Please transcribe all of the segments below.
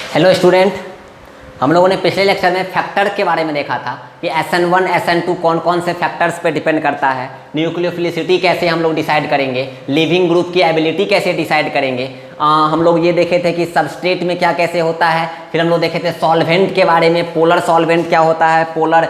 Hello student, हम लोगों ने पिछले लेक्चर में फैक्टर के बारे में देखा था कि SN1 SN2 कौन कौन से फैक्टर्स पे डिपेंड करता है, न्यूक्लियोफिलिसिटी कैसे हम लोग डिसाइड करेंगे, लिविंग ग्रुप की एबिलिटी कैसे डिसाइड करेंगे। हम लोग ये देखे थे कि सबस्ट्रेट में क्या कैसे होता है। फिर हम लोग देखे थे सॉल्वेंट के बारे में, पोलर सॉल्वेंट क्या होता है, पोलर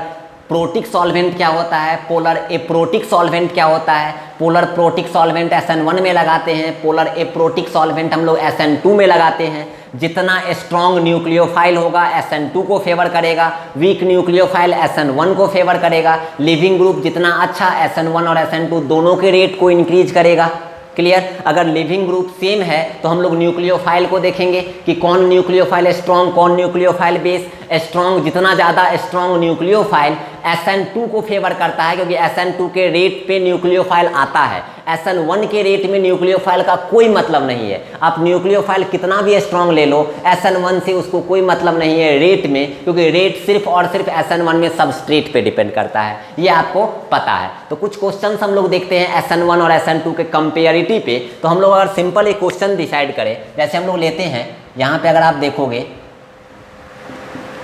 प्रोटिक सॉल्वेंट क्या होता है, पोलर एप्रोटिक सॉल्वेंट क्या होता है। पोलर प्रोटिक सॉल्वेंट SN1 में लगाते हैं, पोलर एप्रोटिक सॉल्वेंट हम लोग SN2 में लगाते हैं। जितना स्ट्रॉन्ग न्यूक्लियोफाइल होगा SN2 को फेवर करेगा, वीक न्यूक्लियोफाइल SN1 को फेवर करेगा। लिविंग ग्रुप जितना अच्छा SN1 और SN2 दोनों के रेट को इंक्रीज करेगा। क्लियर। अगर लिविंग ग्रुप सेम है तो हम लोग न्यूक्लियोफाइल को देखेंगे कि कौन न्यूक्लियोफाइल स्ट्रॉन्ग, कौन न्यूक्लियोफाइल बेस। स्ट्रॉन्ग जितना ज़्यादा स्ट्रॉन्ग न्यूक्लियोफाइल SN2 को फेवर करता है, क्योंकि SN2 के रेट पे न्यूक्लियोफाइल आता है। SN1 के रेट में न्यूक्लियोफाइल का कोई मतलब नहीं है। आप न्यूक्लियोफाइल कितना भी स्ट्रॉन्ग ले लो, SN1 से उसको कोई मतलब नहीं है रेट में, क्योंकि रेट सिर्फ और सिर्फ SN1 में सबस्ट्रेट पे डिपेंड करता है। ये आपको पता है। तो कुछ क्वेश्चंस हम लोग देखते हैं SN1 और SN2 के कंपेरिटी पे। तो हम लोग अगर सिंपल एक क्वेश्चन डिसाइड करें, जैसे हम लोग लेते हैं यहाँ पे, अगर आप देखोगे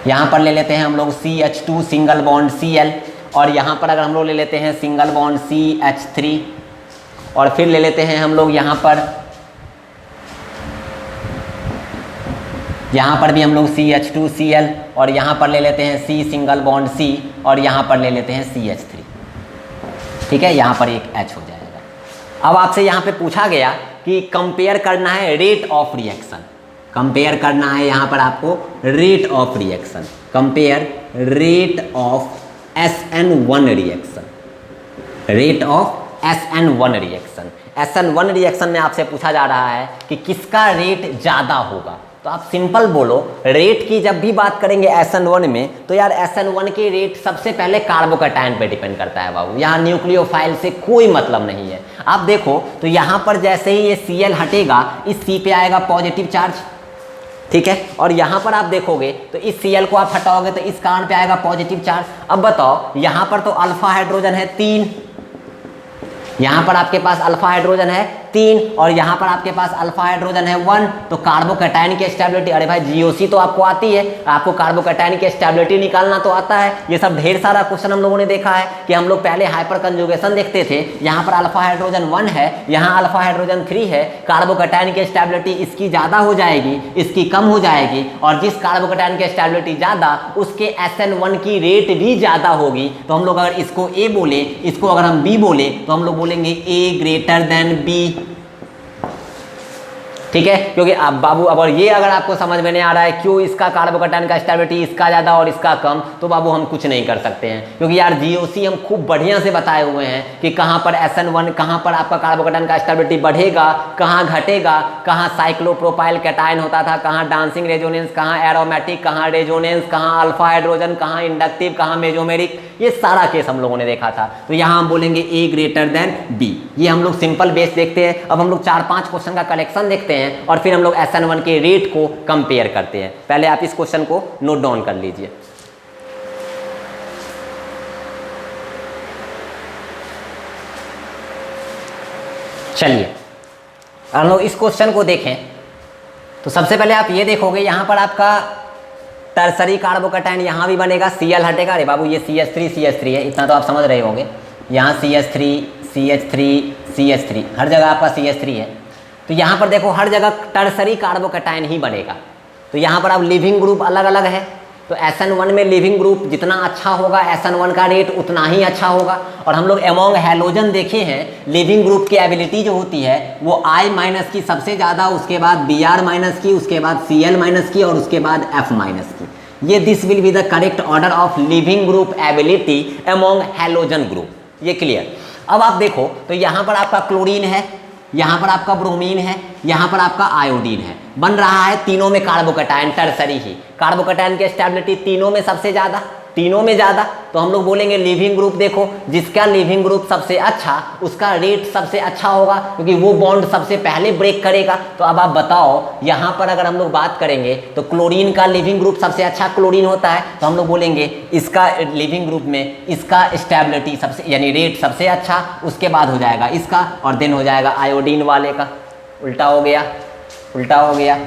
यहाँ पर ले लेते हैं हम लोग CH2 सिंगल बॉन्ड Cl, और यहाँ पर अगर हम लोग ले लेते हैं सिंगल बॉन्ड CH3, और फिर ले लेते हैं हम लोग यहाँ पर भी हम लोग CH2 Cl, और यहाँ पर ले लेते हैं C सिंगल बॉन्ड C, और यहाँ पर ले लेते हैं CH3। ठीक है, यहाँ पर एक H हो जाएगा। अब आपसे यहाँ पे पूछा गया कि कंपेयर करना है रेट ऑफ रिएक्शन, कंपेयर करना है यहाँ पर आपको rate of reaction, compare rate of SN1 reaction, rate of SN1 reaction. SN1 reaction में आपसे पूछा जा रहा है कि किसका रेट ज़्यादा होगा। तो आप सिंपल बोलो, रेट की जब भी बात करेंगे SN1 में, तो यार SN1 के रेट सबसे पहले कार्बोकैटायन पे डिपेंड करता है बाबू। यहाँ न्यूक्लियोफाइल से कोई मतलब नहीं है। आप देखो तो यहाँ पर जैसे ही ये Cl हटेगा, इस C पे आएगा पॉजिटिव चार्ज, ठीक है। और यहाँ पर आप देखोगे तो इस Cl को आप हटाओगे तो इस कार्बन पे आएगा पॉजिटिव चार्ज। अब बताओ, यहाँ पर तो अल्फा हाइड्रोजन है 3, यहाँ पर आपके पास अल्फा हाइड्रोजन है 3, और यहाँ पर आपके पास अल्फा हाइड्रोजन है 1। तो कार्बोकैटायन की स्टेबिलिटी, अरे भाई GOC तो आपको आती है, आपको कार्बोकैटायन की स्टेबिलिटी निकालना तो आता है। ये सब ढेर सारा क्वेश्चन हम लोगों ने देखा है कि हम लोग पहले हाइपर कंजुगेशन देखते थे। यहाँ पर अल्फा हाइड्रोजन 1 है, यहाँ अल्फा हाइड्रोजन 3 है। कार्बोकैटायन की स्टेबिलिटी इसकी ज़्यादा हो जाएगी, इसकी कम हो जाएगी, और जिस कार्बोकैटायन की स्टेबिलिटी ज़्यादा, उसके SN1 की रेट भी ज़्यादा होगी। तो हम लोग अगर इसको A बोले, इसको अगर हम B बोले, तो हम लोग बोलेंगे A ग्रेटर देन B। ठीक है, क्योंकि अब बाबू अगर आपको समझ में नहीं आ रहा है क्यों इसका कार्बोकैटायन का स्टेबिलिटी इसका ज़्यादा और इसका कम, तो बाबू हम कुछ नहीं कर सकते हैं, क्योंकि यार GOC हम खूब बढ़िया से बताए हुए हैं कि कहाँ पर SN1, कहाँ पर आपका कार्बोकैटायन का स्टेबिलिटी बढ़ेगा, कहाँ घटेगा, कहाँ साइक्लोप्रोपाइल कैटायन होता था, कहाँ डांसिंग रेजोनेंस, कहाँ एरोमेटिक, कहाँ रेजोनेंस, कहाँ अल्फा हाइड्रोजन, कहाँ इंडक्टिव, कहाँ मेजोमेरिक। ये सारा केस हम लोगों ने देखा था। तो यहाँ हम बोलेंगे A ग्रेटर देन B। ये हम लोग सिंपल बेस देखते हैं। अब हम लोग 4-5 क्वेश्चन का कलेक्शन देखते हैं, और फिर हम लोग SN1 के रेट को कंपेयर करते हैं। पहले आप इस क्वेश्चन को नोट डाउन कर लीजिए। चलिए हम लोग इस क्वेश्चन को देखें तो सबसे पहले आप ये देखोगे, यहाँ पर आपका टर्सरी कार्बोकैटायन यहाँ भी बनेगा, Cl हटेगा। अरे बाबू ये CH3 है, इतना तो आप समझ रहे होंगे। यहाँ CH3 हर जगह आपका CH3 है। तो यहाँ पर देखो हर जगह टर्सरी कार्बोकैटायन ही बनेगा। तो यहाँ पर अब लिविंग ग्रुप अलग अलग है। तो SN1 में लिविंग ग्रुप जितना अच्छा होगा, SN1 का रेट उतना ही अच्छा होगा। और हम लोग एमोंग हैलोजन देखे हैं, लिविंग ग्रुप की एबिलिटी जो होती है वो I- की सबसे ज़्यादा, उसके बाद Br- की, उसके बाद Cl- की, और उसके बाद F- की। ये this will be the correct order of leaving group ability among halogen group. ये क्लियर। अब आप देखो तो यहाँ पर आपका क्लोरीन है, यहाँ पर आपका ब्रोमीन है, यहाँ पर आपका आयोडीन है। बन रहा है तीनों में कार्बोकैटायन, टर्सरी ही। कार्बोकैटायन की स्टेबिलिटी तीनों में सबसे ज़्यादा, तीनों में ज़्यादा। तो हम लोग बोलेंगे लिविंग ग्रुप देखो, जिसका लिविंग ग्रुप सबसे अच्छा, उसका रेट सबसे अच्छा होगा, क्योंकि वो बॉन्ड सबसे पहले ब्रेक करेगा। तो अब आप बताओ, यहाँ पर अगर हम लोग बात करेंगे तो क्लोरीन का लिविंग ग्रुप सबसे अच्छा क्लोरीन होता है। तो हम लोग बोलेंगे इसका लिविंग ग्रुप में इसका स्टेबिलिटी सबसे, यानी रेट सबसे अच्छा, उसके बाद हो जाएगा इसका, और देन हो जाएगा आयोडीन वाले का। उल्टा हो गया, उल्टा हो गया।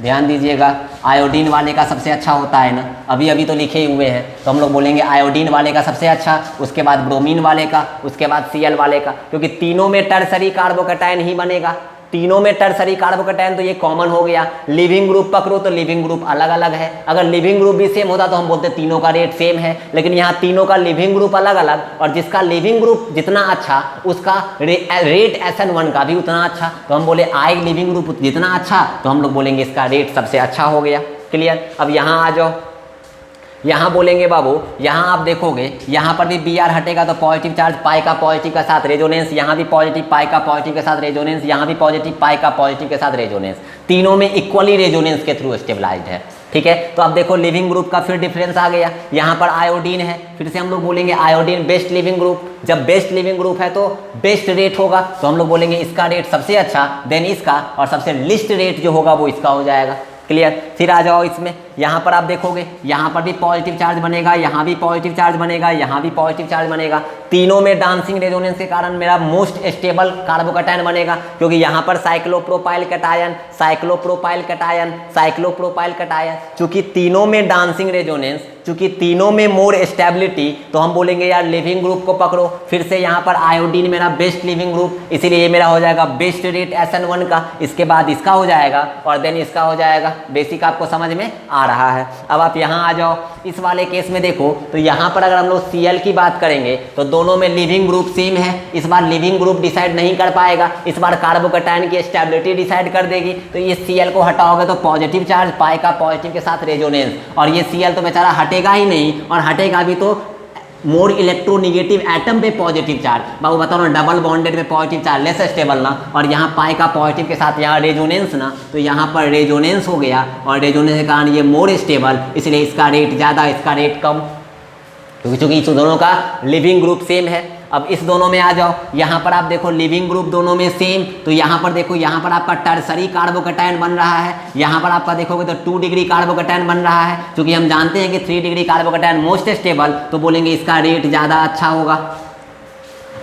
ध्यान दीजिएगा, आयोडीन वाले का सबसे अच्छा होता है ना, अभी अभी तो लिखे हुए हैं, तो हम लोग बोलेंगे आयोडीन वाले का सबसे अच्छा, उसके बाद ब्रोमीन वाले का, उसके बाद Cl वाले का, क्योंकि तीनों में टर्सरी कार्बोकैटायन ही बनेगा, तीनों में टर्सरी कार्बोकैटायन, तो ये कॉमन हो गया। लिविंग ग्रुप पकड़ो तो लिविंग ग्रुप अलग अलग है, अगर लिविंग ग्रुप भी सेम होता तो हम बोलते तीनों का रेट सेम है, लेकिन यहाँ तीनों का लिविंग ग्रुप अलग अलग, और जिसका लिविंग ग्रुप जितना अच्छा उसका रेट SN1 का भी उतना अच्छा, तो हम बोले आई लिविंग ग्रुप जितना अच्छा तो हम लोग बोलेंगे इसका रेट सबसे अच्छा हो गया। क्लियर। अब यहाँ आ जाओ, यहाँ बोलेंगे बाबू, यहाँ आप देखोगे यहाँ पर भी Br हटेगा तो पॉजिटिव चार्ज पाई का पॉजिटिव के साथ रेजोनेंस, यहाँ भी पॉजिटिव पाई का पॉजिटिव के साथ रेजोनेंस, यहाँ भी पॉजिटिव पाई का पॉजिटिव के साथ रेजोनेंस, तीनों में इक्वली रेजोनेंस के थ्रू स्टेबलाइज्ड है। ठीक है, तो अब देखो लिविंग ग्रुप का फिर डिफरेंस आ गया, यहाँ पर आयोडीन है, फिर से हम लोग बोलेंगे आयोडीन बेस्ट लिविंग ग्रुप, जब बेस्ट लिविंग ग्रुप है तो बेस्ट रेट होगा, तो हम लोग बोलेंगे इसका रेट सबसे अच्छा, देन इसका, और सबसे लिस्ट रेट जो होगा वो इसका हो जाएगा। क्लियर। फिर आ जाओ इसमें, यहाँ पर आप देखोगे यहाँ पर भी पॉजिटिव चार्ज बनेगा, यहाँ भी पॉजिटिव चार्ज बनेगा, यहाँ भी पॉजिटिव चार्ज बनेगा, तीनों में डांसिंग रेजोनेंस के कारण मेरा मोस्ट स्टेबल कार्बोकैटायन बनेगा, क्योंकि यहाँ पर cyclopropyl cation, cyclopropyl cation, cyclopropyl cation, चूंकि तीनों में डांसिंग रेजोनेंस, चूंकि तीनों में मोर स्टेबिलिटी, तो हम बोलेंगे यार लिविंग ग्रुप को पकड़ो। फिर से यहाँ पर आयोडीन मेरा बेस्ट लिविंग ग्रुप, इसीलिए ये मेरा हो जाएगा बेस्ट रेट SN1 का, इसके बाद इसका हो जाएगा और देन इसका हो जाएगा। बेसिक आपको समझ में आ रहा है। अब आप यहाँ आ जाओ, इस वाले केस में देखो तो यहाँ पर अगर हम लोग Cl की बात करेंगे तो दोनों में लिविंग ग्रुप सेम है, इस बार लिविंग ग्रुप डिसाइड नहीं कर पाएगा, इस बार कार्बोकैटायन की स्टेबिलिटी डिसाइड कर देगी। तो ये Cl को हटाओगे तो पॉजिटिव चार्ज पाई का पॉजिटिव के साथ रेजोनेंस, और ये Cl तो बेचारा हटेगा ही नहीं, और हटेगा भी तो मोर इलेक्ट्रोनिगेटिव एटम पे पॉजिटिव चार्ज। बाबू बताओ ना, डबल बॉन्डेड पे पॉजिटिव चार्ज लेस स्टेबल ना, और यहाँ पाई का पॉजिटिव के साथ यहाँ रेजोनेंस ना, तो यहाँ पर रेजोनेंस हो गया, और रेजोनेंस के कारण ये मोर स्टेबल, इसलिए इसका रेट ज़्यादा, इसका रेट कम, क्योंकि इस दोनों का लिविंग ग्रुप सेम है। अब इस दोनों में आ जाओ, यहाँ पर आप देखो लिविंग ग्रुप दोनों में सेम, तो यहाँ पर देखो यहाँ पर आपका टर्सरी कार्बोकैटायन बन रहा है, यहाँ पर आपका देखोगे तो 2 डिग्री कार्बोकैटायन बन रहा है, क्योंकि हम जानते हैं कि 3 डिग्री कार्बोकैटायन मोस्ट स्टेबल, तो बोलेंगे इसका रेट ज़्यादा अच्छा होगा।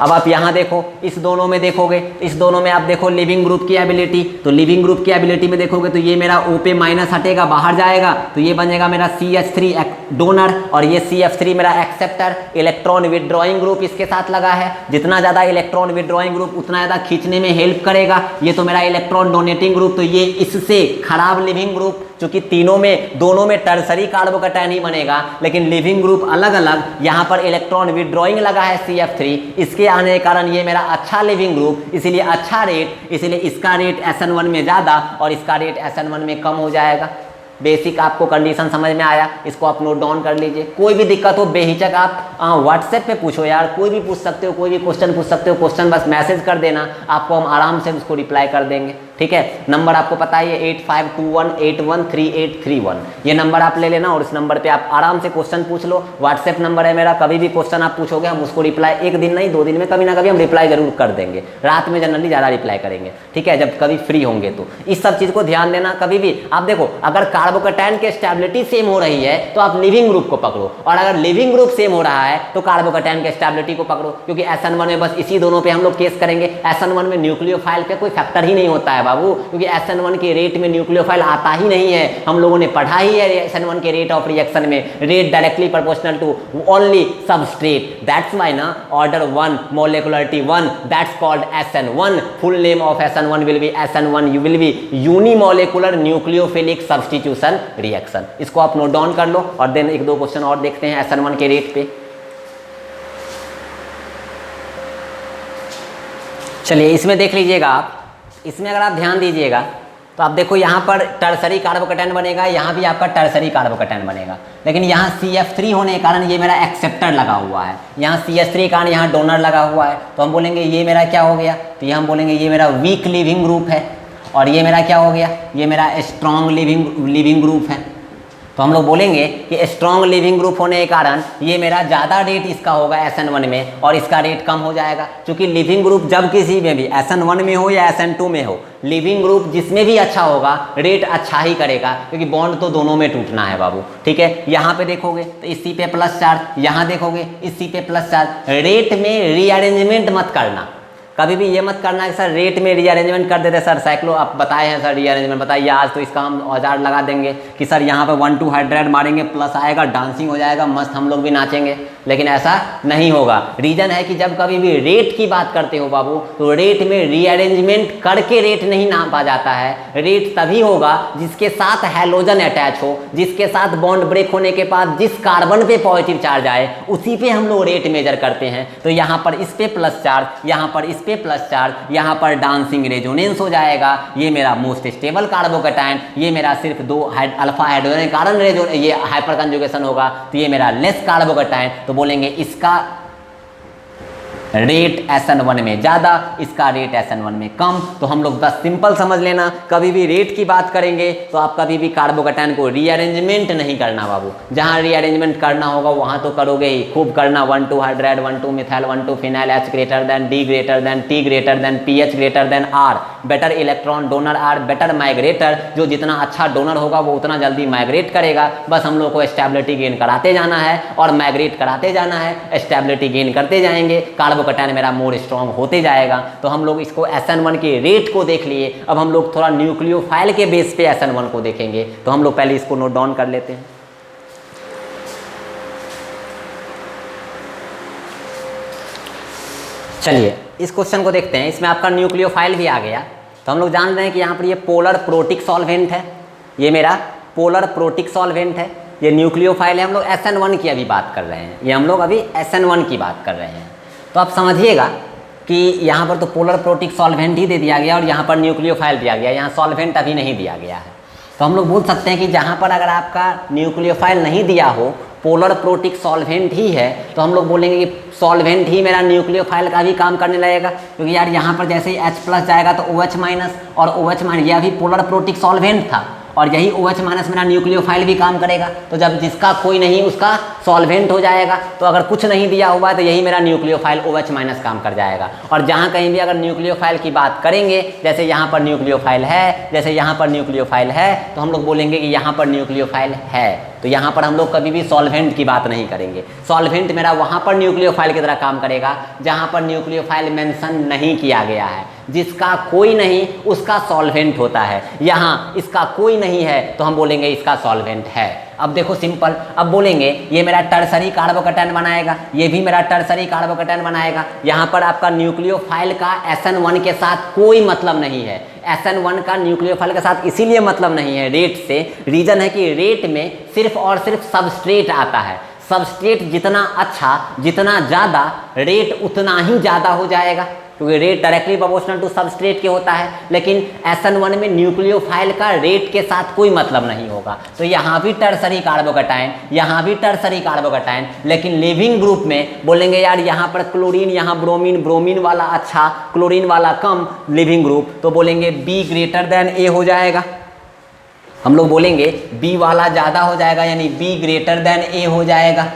अब आप यहाँ देखो, इस दोनों में देखोगे, इस दोनों में आप देखो लिविंग ग्रुप की एबिलिटी, तो लिविंग ग्रुप की एबिलिटी में देखोगे तो ये मेरा O पे माइनस हटेगा, बाहर जाएगा, तो ये बनेगा मेरा CH3 डोनर, और ये CF3 मेरा एक्सेप्टर, इलेक्ट्रॉन विड्रॉइंग ग्रुप इसके साथ लगा है, जितना ज़्यादा इलेक्ट्रॉन विड्रॉइंग ग्रुप उतना ज़्यादा खींचने में हेल्प करेगा। ये तो मेरा इलेक्ट्रॉन डोनेटिंग ग्रुप, तो ये इससे खराब लिविंग ग्रुप, क्योंकि तीनों में दोनों में टर्सरी कार्बोकैटायन ही बनेगा, लेकिन लिविंग ग्रुप अलग अलग, यहाँ पर इलेक्ट्रॉन विड्रॉइंग लगा है CF3, इसके आने के कारण ये मेरा अच्छा लिविंग ग्रुप, इसीलिए अच्छा रेट, इसीलिए इसका रेट SN1 में ज़्यादा और इसका रेट SN1 में कम हो जाएगा। बेसिक आपको कंडीशन समझ में आया, इसको आप नोट डाउन कर लीजिए। कोई भी दिक्कत हो बेहिचक आप व्हाट्सएप पे पूछो यार, कोई भी पूछ सकते हो, कोई भी क्वेश्चन पूछ सकते हो, क्वेश्चन बस मैसेज कर देना, आपको हम आराम से उसको रिप्लाई कर देंगे। ठीक है, नंबर आपको पता है 8521813831, ये नंबर आप ले लेना और इस नंबर पे आप आराम से क्वेश्चन पूछ लो। व्हाट्सएप नंबर है मेरा, कभी भी क्वेश्चन आप पूछोगे हम उसको रिप्लाई 1 दिन नहीं 2 दिन में कभी ना कभी हम रिप्लाई जरूर कर देंगे। रात में जनरली ज़्यादा रिप्लाई करेंगे, ठीक है, जब कभी फ्री होंगे। तो इस सब चीज़ को ध्यान देना। कभी भी आप देखो, अगर कार्बोकैटायन की स्टेबिलिटी सेम हो रही है तो आप लिविंग ग्रुप को पकड़ो, और अगर लिविंग ग्रुप सेम हो रहा है तो कार्बोकैटायन की स्टेबिलिटी को पकड़ो, क्योंकि SN1 में बस इसी दोनों पे हम लोग केस करेंगे। SN1 में न्यूक्लियोफाइल पे कोई फैक्टर ही नहीं होता है बाबू, क्योंकि SN1 के रेट में न्यूक्लियोफाइल आता ही नहीं है। हम लोगों ने पढ़ा ही है SN1 के रेट ऑफ रिएक्शन में, rate directly proportional to only substrate, that's why ना order 1 molecularity 1, that's called SN1। Full name of SN1 will be SN1 will be unimolecular nucleophilic substitution reaction. इसको आप नोट डाउन कर लो, और then 1-2 question और देखते हैं SN1 के rate पे। चलिए इसमें देख लीजिएगा आप, इसमें अगर आप ध्यान दीजिएगा तो आप देखो यहाँ पर टर्सरी कार्बोकैटायन बनेगा, यहाँ भी आपका टर्सरी कार्बोकैटायन बनेगा, लेकिन यहाँ CF3 होने के कारण ये मेरा एक्सेप्टर लगा हुआ है, यहाँ CH3 के कारण यहाँ डोनर लगा हुआ है, तो हम बोलेंगे ये मेरा क्या हो गया, तो ये हम बोलेंगे ये मेरा वीक लिविंग ग्रुप है, और ये मेरा क्या हो गया, ये मेरा स्ट्रॉन्ग लिविंग ग्रुप है। तो हम लोग बोलेंगे कि स्ट्रॉन्ग लिविंग ग्रुप होने के कारण ये मेरा ज़्यादा रेट इसका होगा SN1 में, और इसका रेट कम हो जाएगा, क्योंकि लिविंग ग्रुप जब किसी में भी SN1 में हो या SN2 में हो, लिविंग ग्रुप जिसमें भी अच्छा होगा रेट अच्छा ही करेगा, क्योंकि बॉन्ड तो दोनों में टूटना है बाबू। ठीक है, यहाँ पे देखोगे तो इस C पे प्लस चार्ज, यहाँ देखोगे इस C पे प्लस चार्ज। रेट में रीअरेंजमेंट मत करना, कभी भी ये मत करना कि सर रेट में रीअरेंजमेंट कर देते सर, साइक्लो आप बताए हैं सर रीअरेंजमेंट बताइए आज, तो इसका हम औजार लगा देंगे कि सर यहाँ पे 1 2 हाइड्रेट मारेंगे प्लस आएगा, डांसिंग हो जाएगा, मस्त हम लोग भी नाचेंगे। लेकिन ऐसा नहीं होगा। रीजन है कि जब कभी भी रेट की बात करते हो बाबू, तो रेट में रीअरेंजमेंट करके रेट नहीं नापा जाता है। रेट तभी होगा जिसके साथ हैलोजन अटैच हो, जिसके साथ बॉन्ड ब्रेक होने के बाद जिस कार्बन पे पॉजिटिव चार्ज आए उसी पे हम लोग रेट मेजर करते हैं। तो यहाँ पर इस पे प्लस चार्ज, यहाँ पर इस पे प्लस चार्ज, यहाँ पर डांसिंग रेजोनेंस हो जाएगा। ये मेरा मोस्ट स्टेबल कार्बोकैटायन, ये मेरा सिर्फ 2 अल्फा हाइड्रोजन के कारण ये हाइपर कंजुगेशन होगा, तो ये मेरा लेस कार्बोकैटायन। तो बोलेंगे इसका रेट SN1 में ज़्यादा, इसका रेट SN1 में कम। तो हम लोग बस सिंपल समझ लेना, कभी भी रेट की बात करेंगे तो आप कभी भी कार्बोकैटायन को रीअरेंजमेंट नहीं करना बाबू। जहाँ रीअरेंजमेंट करना होगा वहाँ तो करोगे ही, खूब करना। 1 2 hydride, 1 2 methyl, 1 2 phenyl, H greater than, D greater than, T greater than, pH greater than R, better electron donor R, better migrator. जो जितना अच्छा डोनर होगा वो उतना जल्दी माइग्रेट करेगा। बस हम लोग को स्टेबिलिटी गेन कराते जाना है और माइग्रेट कराते जाना है, स्टेबिलिटी गेन करते जाएंगे, कार्बोकैटायन मेरा मोर स्ट्रॉन्ग होते जाएगा। तो हम लोग इसको SN1 के रेट को देख लिए। अब हम लोग थोड़ा न्यूक्लियोफाइल के बेस पे SN1 को देखेंगे। तो हम लोग पहले इसको नोट डाउन कर लेते हैं। चलिए इस क्वेश्चन को देखते हैं। इसमें आपका न्यूक्लियोफाइल भी आ गया। तो हम लोग जान रहे हैं कि यहाँ पर ये पोलर प्रोटिक सॉल्वेंट है, ये मेरा पोलर प्रोटिक सॉल्वेंट है, ये न्यूक्लियोफाइल है। हम लोग SN1 की अभी बात कर रहे हैं, ये हम लोग अभी SN1 की बात कर रहे हैं। तो आप समझिएगा कि यहाँ पर तो पोलर प्रोटिक सॉल्वेंट ही दे दिया गया और यहाँ पर न्यूक्लियोफाइल दिया गया, यहाँ सॉल्वेंट अभी नहीं दिया गया है। तो हम लोग बोल सकते हैं कि जहाँ पर अगर आपका न्यूक्लियोफाइल नहीं दिया हो, पोलर प्रोटिक सॉल्वेंट ही है, तो हम लोग बोलेंगे कि सॉल्वेंट ही मेरा न्यूक्लियोफाइल का भी काम करने लगेगा। क्योंकि यार यहाँ पर जैसे ही H+ जाएगा तो OH- और OH- यह भी पोलर प्रोटिक सॉल्वेंट था और यही OH- मेरा न्यूक्लियोफाइल भी काम करेगा। तो जब जिसका कोई नहीं उसका सॉल्वेंट हो जाएगा। तो अगर कुछ नहीं दिया हुआ है तो यही मेरा न्यूक्लियोफाइल OH- काम कर जाएगा। और जहाँ कहीं भी अगर न्यूक्लियोफाइल की बात करेंगे, जैसे यहाँ पर न्यूक्लियोफाइल है, जैसे यहाँ पर न्यूक्लियोफाइल है, तो हम लोग बोलेंगे कि यहाँ पर न्यूक्लियोफाइल है। तो यहाँ पर हम लोग कभी भी सॉल्वेंट की बात नहीं करेंगे। सॉल्वेंट मेरा वहाँ पर न्यूक्लियोफाइल की तरह काम करेगा जहाँ पर न्यूक्लियोफाइल मेंशन नहीं किया गया है। जिसका कोई नहीं उसका सॉल्वेंट होता है। यहाँ इसका कोई नहीं है तो हम बोलेंगे इसका सॉल्वेंट है। अब देखो सिंपल, अब बोलेंगे ये मेरा टर्सरी कार्बोकैटायन बनाएगा, ये भी मेरा टर्सरी कार्बोकैटायन बनाएगा। यहाँ पर आपका न्यूक्लियोफाइल का SN1 के साथ कोई मतलब नहीं है। SN1 का न्यूक्लियोफाइल के साथ इसीलिए मतलब नहीं है रेट से, रीजन है कि रेट में सिर्फ और सिर्फ सबस्ट्रेट आता है। सबस्ट्रेट जितना अच्छा, जितना ज़्यादा, रेट उतना ही ज़्यादा हो जाएगा, क्योंकि rate directly proportional to substrate के होता है। लेकिन SN1 में न्यूक्लियोफाइल का रेट के साथ कोई मतलब नहीं होगा। तो यहाँ भी टर्सरी कार्बोकैटायन, यहाँ भी टर्सरी कार्बोकैटायन, लेकिन लिविंग ग्रुप में बोलेंगे यार यहाँ पर क्लोरीन, यहाँ ब्रोमीन, ब्रोमीन वाला अच्छा, क्लोरीन वाला कम, लिविंग ग्रुप। तो बोलेंगे B ग्रेटर देन A हो जाएगा। हम लोग बोलेंगे B वाला ज़्यादा हो जाएगा, यानी B ग्रेटर देन A हो जाएगा।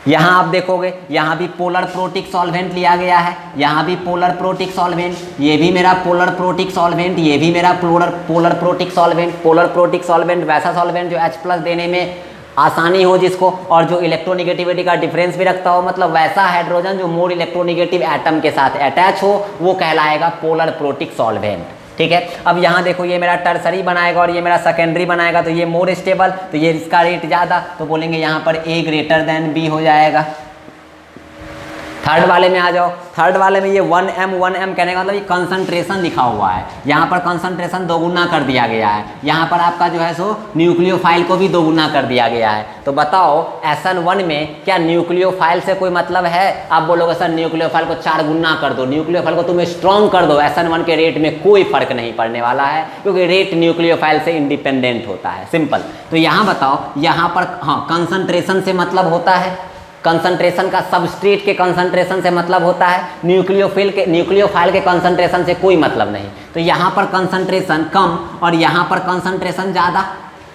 यहाँ आप देखोगे यहाँ भी पोलर प्रोटिक सॉल्वेंट लिया गया है, यहाँ भी पोलर प्रोटिक सॉल्वेंट, ये भी मेरा पोलर प्रोटिक सॉल्वेंट, ये भी मेरा polar protic solvent. Polar protic solvent वैसा सॉल्वेंट जो H+ देने में आसानी हो जिसको, और जो इलेक्ट्रोनिगेटिविटी का डिफरेंस भी रखता हो, मतलब वैसा हाइड्रोजन जो मोर इलेक्ट्रोनिगेटिव एटम के साथ अटैच हो, वो कहलाएगा पोलर प्रोटिक सॉल्वेंट। ठीक है। अब यहाँ देखो ये मेरा टर्सरी बनाएगा और ये मेरा सेकेंडरी बनाएगा, तो ये मोर स्टेबल, तो ये इसका रेट ज़्यादा, तो बोलेंगे यहाँ पर A ग्रेटर देन B हो जाएगा। थर्ड वाले में आ जाओ, थर्ड वाले में ये 1m कहने का मतलब ये कंसंट्रेशन लिखा हुआ है, यहाँ पर कंसंट्रेशन दोगुना कर दिया गया है, यहाँ पर आपका जो है सो न्यूक्लियोफाइल को भी दोगुना कर दिया गया है। तो बताओ SN1 में क्या न्यूक्लियोफाइल से कोई मतलब है? आप बोलोगे सर न्यूक्लियोफाइल को 4 गुना कर दो, न्यूक्लियोफाइल को तुम स्ट्रॉन्ग कर दो, SN1 के रेट में कोई फर्क नहीं पड़ने वाला है, क्योंकि रेट न्यूक्लियोफाइल से इंडिपेंडेंट होता है, सिंपल। तो यहाँ बताओ, यहाँ पर हाँ कंसंट्रेशन से मतलब होता है, कंसंट्रेशन का सबस्ट्रेट के कंसंट्रेशन से मतलब होता है, न्यूक्लियोफाइल के कंसंट्रेशन से कोई मतलब नहीं। तो यहाँ पर कंसंट्रेशन कम और यहाँ पर कंसंट्रेशन ज़्यादा,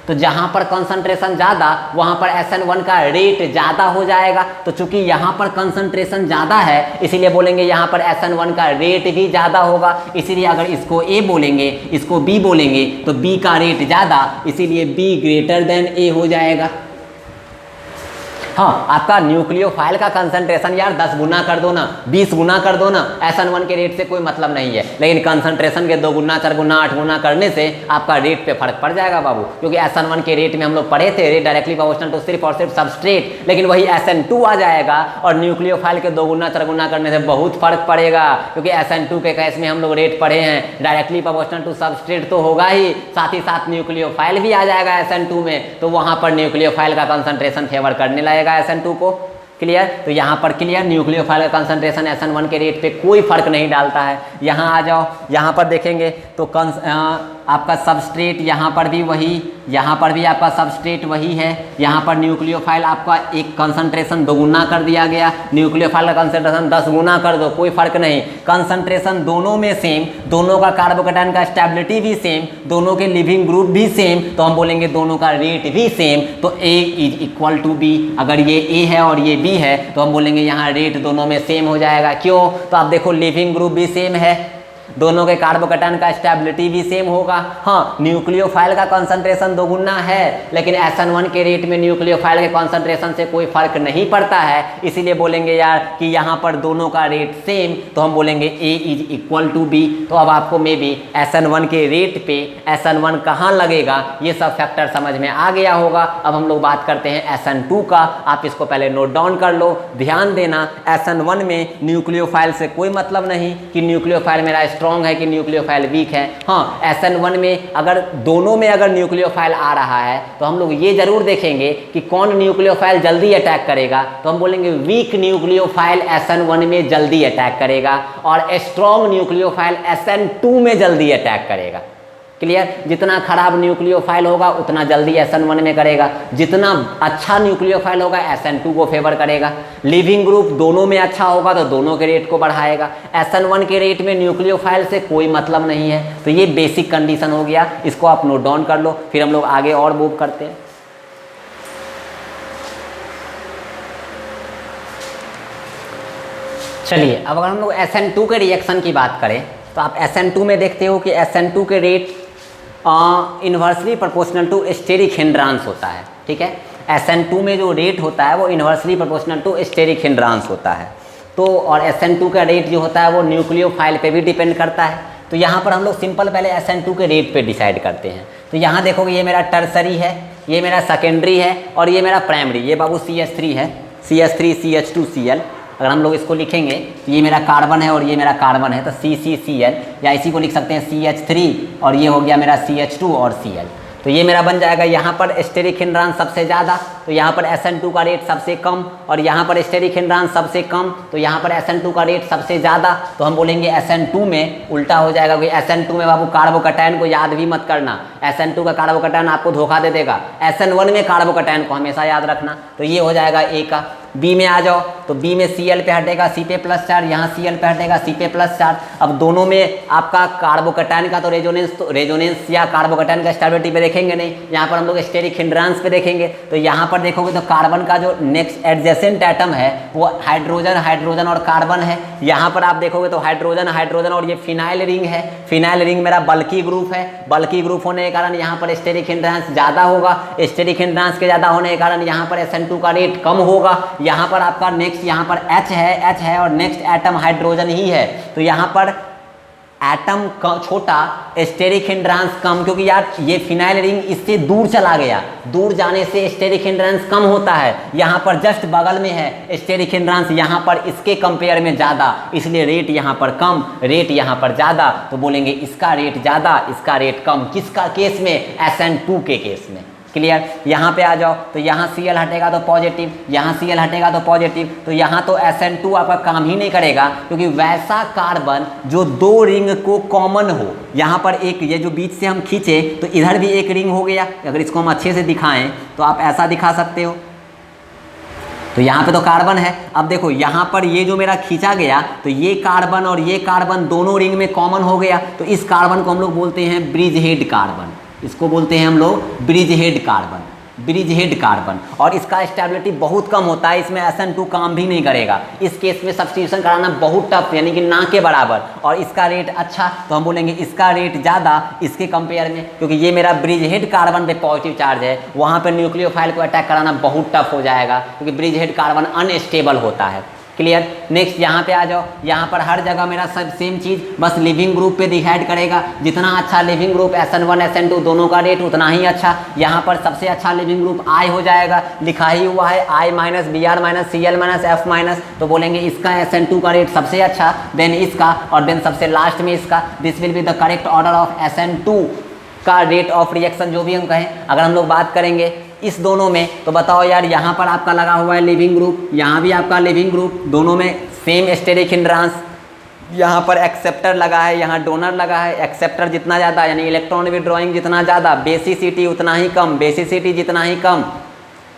तो जहाँ पर कंसंट्रेशन ज़्यादा वहाँ पर SN1 का रेट ज़्यादा हो जाएगा। तो चूंकि यहाँ पर कंसंट्रेशन ज़्यादा है इसीलिए बोलेंगे यहाँ पर SN1 का रेट भी ज़्यादा होगा। इसीलिए अगर इसको A बोलेंगे, इसको B बोलेंगे, तो B का रेट ज़्यादा, इसीलिए B ग्रेटर देन A हो जाएगा। हाँ, आपका न्यूक्लियोफाइल का कंसंट्रेशन यार 10 गुना कर दो ना, 20 गुना कर दो ना, SN1 के रेट से कोई मतलब नहीं है, लेकिन कंसंट्रेशन के 2 गुना 4 गुना 8 गुना करने से आपका रेट पे फर्क पड़ जाएगा बाबू। क्योंकि SN1 के रेट में हम लोग पढ़े थे, रेट डायरेक्टली प्रोपोर्शनल टू सिर्फ और सिर्फ सबस्ट्रेट, लेकिन वही SN2 आ जाएगा और न्यूक्लियोफाइल के 2 गुना 4 गुना करने से बहुत फर्क पड़ेगा। क्योंकि SN2 के केस में हम लोग रेट पढ़े हैं, डायरेक्टली प्रोपोर्शनल टू सबस्ट्रेट तो होगा ही, साथ ही साथ न्यूक्लियोफाइल भी आ जाएगा SN2 में, तो वहां पर न्यूक्लियोफाइल का कंसंट्रेशन फेवर करने लगेगा SN2 को। क्लियर? तो यहाँ पर क्लियर, न्यूक्लियोफाइल का कंसंट्रेशन SN1 के रेट पे कोई फर्क नहीं डालता है। यहाँ आ जाओ, यहाँ पर देखेंगे तो आपका सबस्ट्रेट यहाँ पर भी वही, यहाँ पर भी आपका सबस्ट्रेट वही है, यहाँ पर न्यूक्लियोफाइल आपका एक कंसंट्रेशन 2 गुना कर दिया गया, न्यूक्लियोफाइल का कंसंट्रेशन 10 गुना कर दो, कोई फर्क नहीं, कंसंट्रेशन दोनों में सेम, दोनों का कार्बोकेटायन का स्टेबिलिटी भी सेम, दोनों के लिविंग ग्रुप भी सेम, तो हम बोलेंगे दोनों का रेट भी सेम, तो A is equal to B। अगर ये A है और ये B है तो हम बोलेंगे यहाँ रेट दोनों में सेम हो जाएगा। क्यों? तो आप देखो लिविंग ग्रुप भी सेम है, दोनों के कार्बोकेटायन का स्टेबिलिटी भी सेम होगा। हाँ, न्यूक्लियोफाइल का कंसंट्रेशन 2 गुना है, लेकिन SN1 के रेट में न्यूक्लियोफाइल के कंसंट्रेशन से कोई फर्क नहीं पड़ता है, इसीलिए बोलेंगे यार कि यहाँ पर दोनों का रेट सेम, तो हम बोलेंगे A is equal to B। तो अब आपको मे बी SN1 के रेट पे SN1 कहाँ लगेगा ये सब फैक्टर समझ में आ गया होगा। अब हम लोग बात करते हैं SN2 का, आप इसको पहले नोट डाउन कर लो। ध्यान देना, SN1 में न्यूक्लियोफाइल से कोई मतलब नहीं कि न्यूक्लियोफाइल मेरा स्ट्रॉन्ग है कि न्यूक्लियोफाइल वीक है। हाँ, SN1 में अगर दोनों में अगर न्यूक्लियोफाइल आ रहा है तो हम लोग ये जरूर देखेंगे कि कौन न्यूक्लियोफाइल जल्दी अटैक करेगा, तो हम बोलेंगे वीक न्यूक्लियोफाइल SN1 में जल्दी अटैक करेगा और स्ट्रॉन्ग न्यूक्लियोफाइल SN2 में जल्दी अटैक करेगा। क्लियर? जितना खराब न्यूक्लियोफाइल होगा उतना जल्दी SN1 में करेगा, जितना अच्छा न्यूक्लियोफाइल होगा SN2 को फेवर करेगा। लिविंग ग्रुप दोनों में अच्छा होगा तो दोनों के रेट को बढ़ाएगा। SN1 के रेट में न्यूक्लियोफाइल से कोई मतलब नहीं है। तो ये बेसिक कंडीशन हो गया, इसको आप नोट डाउन कर लो, फिर हम लोग आगे और मूव करते हैं। चलिए, अब अगर हम लोग SN2 के रिएक्शन की बात करें तो आप SN2 में देखते हो कि SN2 के rate inversely proportional to steric hindrance होता है। ठीक है, SN2 में जो रेट होता है वो inversely proportional to steric hindrance होता है। तो और SN2 का रेट जो होता है वो न्यूक्लियोफाइल पे भी डिपेंड करता है। तो यहाँ पर हम लोग सिंपल पहले SN2 के रेट पे डिसाइड करते हैं। तो यहाँ देखोगे ये मेरा टर्सरी है, ये मेरा सेकेंडरी है और ये मेरा प्राइमरी, ये बाबू CH3 है, CH3 CH2Cl। अगर हम लोग इसको लिखेंगे तो ये मेरा कार्बन है और ये मेरा कार्बन है, तो CCCl, या इसी को लिख सकते हैं CH3 और ये हो गया मेरा CH2 और Cl। तो ये मेरा बन जाएगा यहाँ पर स्टेरिक हिंड्रांस सबसे ज़्यादा, तो यहाँ पर SN2 का रेट सबसे कम, और यहाँ पर स्टेरिक हिंड्रांस सबसे कम, तो यहाँ पर SN2 का रेट सबसे ज़्यादा। तो हम बोलेंगे SN2 में उल्टा हो जाएगा, क्योंकि SN2 में बाबू कार्बोकेटायन को याद भी मत करना, SN2 का कार्बोकेटायन आपको धोखा दे देगा। SN1 में कार्बोकेटायन को हमेशा याद रखना। तो ये हो जाएगा A का। B में आ जाओ तो B में Cl पे हटेगा C पे प्लस चार्ज, यहाँ Cl पे हटेगा C पे प्लस चार्ज। अब दोनों में आपका कार्बोकेटायन का तो रेजोनेंस या कार्बोकेटायन का स्टेबिलिटी पे देखेंगे नहीं, यहाँ पर हम लोग स्टेरिक हिंड्रांस पे देखेंगे। तो यहाँ पर देखोगे तो कार्बन का जो नेक्स्ट एडजेसेंट एटम है वो हाइड्रोजन और कार्बन है। यहाँ पर आप देखोगे तो हाइड्रोजन और ये फिनाइल रिंग है। फिनाइल रिंग मेरा बल्की ग्रुप है, बल्की ग्रुप होने के कारण यहाँ पर स्टेरिक हिंड्रांस ज़्यादा होगा। स्टेरिक हिंड्रांस के ज़्यादा होने के कारण यहाँ पर SN2 का रेट कम होगा। यहाँ पर आपका नेक्स्ट यहाँ पर H है और नेक्स्ट एटम हाइड्रोजन ही है, तो यहाँ पर एटम छोटा, स्टेरिक हिंड्रांस कम, क्योंकि यार ये फिनाइल रिंग इससे दूर चला गया, दूर जाने से स्टेरिक हिंड्रांस कम होता है। यहाँ पर जस्ट बगल में है स्टेरिक हिंड्रांस, यहाँ पर इसके कंपेयर में ज़्यादा, इसलिए रेट यहाँ पर कम, रेट यहाँ पर ज़्यादा। तो बोलेंगे इसका रेट ज़्यादा, इसका रेट कम, किसका केस में? SN2 के केस में। क्लियर? यहाँ पे आ जाओ तो यहाँ Cl हटेगा तो पॉजिटिव, यहाँ Cl हटेगा तो पॉजिटिव, तो यहाँ तो SN2 आपका काम ही नहीं करेगा, क्योंकि वैसा कार्बन जो 2 रिंग को कॉमन हो, यहाँ पर एक ये जो बीच से हम खींचे तो इधर भी एक रिंग हो गया। अगर इसको हम अच्छे से दिखाएं तो आप ऐसा दिखा सकते हो, तो यहाँ पे तो कार्बन है। अब देखो यहाँ पर ये जो मेरा खींचा गया तो ये कार्बन और ये कार्बन दोनों रिंग में कॉमन हो गया, तो इस कार्बन को हम लोग बोलते हैं ब्रिज हेड कार्बन, इसको बोलते हैं हम लोग bridge head carbon. Bridge head carbon, और इसका स्टेबिलिटी बहुत कम होता है, इसमें SN2 काम भी नहीं करेगा। इस केस में सब्स्टिट्यूशन कराना बहुत टफ, यानी कि ना के बराबर, और इसका रेट अच्छा, तो हम बोलेंगे इसका रेट ज़्यादा इसके कंपेयर में, क्योंकि ये मेरा ब्रिज हेड कार्बन पे पॉजिटिव चार्ज है, वहाँ पे न्यूक्लियोफाइल को अटैक कराना बहुत टफ हो जाएगा, क्योंकि ब्रिज हेड कार्बन अनस्टेबल होता है। क्लियर। नेक्स्ट यहाँ पे आ जाओ, यहाँ पर हर जगह मेरा सब सेम चीज़, बस लिविंग ग्रुप पे डिसाइड करेगा। जितना अच्छा लिविंग ग्रुप SN1 SN2 दोनों का रेट उतना ही अच्छा। यहाँ पर सबसे अच्छा लिविंग ग्रुप I हो जाएगा, लिखा ही हुआ है I minus Br minus Cl minus F minus, तो बोलेंगे इसका SN2 का रेट सबसे अच्छा, देन इसका, और देन सबसे लास्ट में इसका। This will be the correct order of SN2 का रेट ऑफ रिएक्शन, जो भी हम कहें। अगर हम लोग बात करेंगे इस दोनों में, तो बताओ यार, यहाँ पर आपका लगा हुआ है लिविंग ग्रुप, यहाँ भी आपका लिविंग ग्रुप, दोनों में सेम स्टेरिक हिंड्रांस। यहाँ पर एक्सेप्टर लगा है, यहाँ डोनर लगा है। एक्सेप्टर जितना ज़्यादा, यानी इलेक्ट्रॉन विड्रॉइंग जितना ज़्यादा, बेसिसिटी उतना ही कम, बेसिसिटी जितना ही कम,